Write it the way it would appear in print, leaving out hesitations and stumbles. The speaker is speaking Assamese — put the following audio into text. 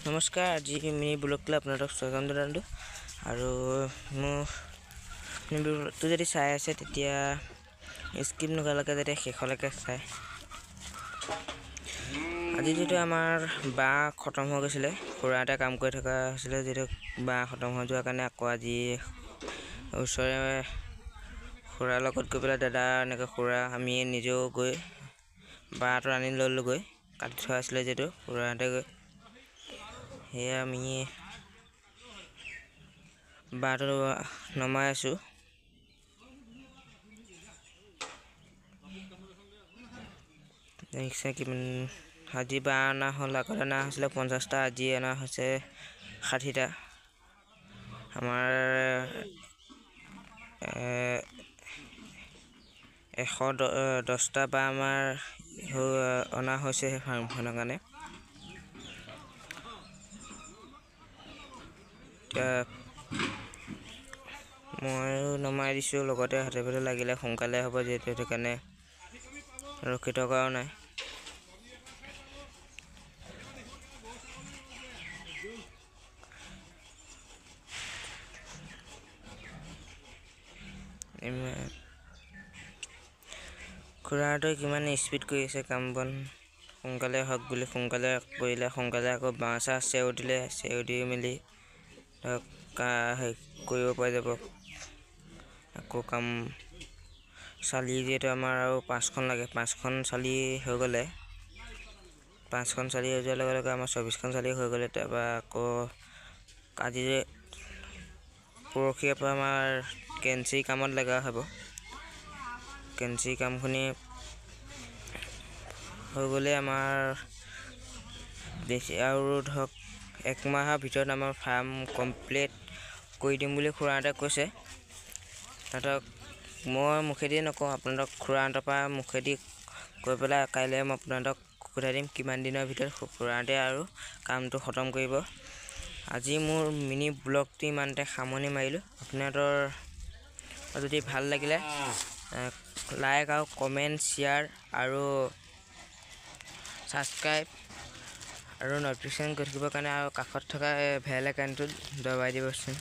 নমস্কাৰ, আজি মিনি ব্লগলৈ আপোনালোকক স্বাগতম জনালোঁ। আৰু মোৰ মিনি ব্লগটো যদি চাই আছে তেতিয়া স্কিপ নকৰালৈকে যাতে শেষলৈকে চায়। আজি যিটো আমাৰ বাঁহ খতম হৈ গৈছিলে, খুৰা এটা কাম কৰি থকা হৈছিলে, যিটো বাঁহ খতম হৈ যোৱাৰ কাৰণে আকৌ আজি ওচৰৰে খুৰাৰ লগত গৈ পেলাই দাদা এনেকৈ খুৰা আমি নিজেও গৈ বাঁহটো আনি ল'লোঁগৈ। কাটি থোৱা আছিলে যিটো খুৰাহঁতে গৈ সেয়া আমি বাঁহটো নমাই আছোঁ। দেখিছে কিমান আজি বাঁহ অনা হ'ল, আগত অনা হৈছিলে 50টা, আজি অনা হৈছে 60টা। আমাৰ 110টা বাঁহ আমাৰ অনা হৈছে সেই ফাৰ্মখনৰ কাৰণে। এতিয়া ময়ো নমাই দিছোঁ, লগতে হাতে পাতে লাগিলে সোনকালে হ'ব, যিহেতু সেইটো কাৰণে ৰখি থকাও নাই। খুৰাহঁতে কিমান স্পীড কৰি আছে কাম বন, সোনকালে হওক বুলি সোনকালে কৰিলে, সোনকালে আকৌ বাঁহ চাহ চেও দিলে, চেও দি মেলি ধৰক কৰিব পৰা যাব। আকৌ কাম চালি যিহেতু আমাৰ আৰু 5খন লাগে, 5খন চালি হৈ গ'লে 5খন চালি হৈ যোৱাৰ লগে লগে আমাৰ 24খন চালি হৈ গ'লে, তাৰপৰা আকৌ আজি পৰহিৰ পৰা আমাৰ কেঞ্চি কামত লগা হ'ব। কেঞ্চি কামখিনি হৈ গ'লে আমাৰ বেছি আৰু ধৰক 1 মাহৰ ভিতৰত আমাৰ ফাৰ্ম কমপ্লিট কৰি দিম বুলি খুৰাহঁতে কৈছে। তাহাঁতক মই মুখেদি নকওঁ, আপোনালোকক খুৰাহঁতৰ পৰা মুখেদি কৈ পেলাই কাইলৈ মই আপোনালোকক সোধাই দিম কিমান দিনৰ ভিতৰত খুৰাহঁতে আৰু কামটো খতম কৰিব। আজি মোৰ মিনি ব্লগটো ইমানতে সামৰণি মাৰিলোঁ। আপোনালোকৰ যদি ভাল লাগিলে লাইক আৰু কমেণ্ট, শ্বেয়াৰ আৰু ছাবস্ক্ৰাইব আৰু ন'টিফিকেশ্যন কৰি থাকিবৰ কাৰণে আৰু কাষত থকা বেল আইকনটো দবাই দিবচোন।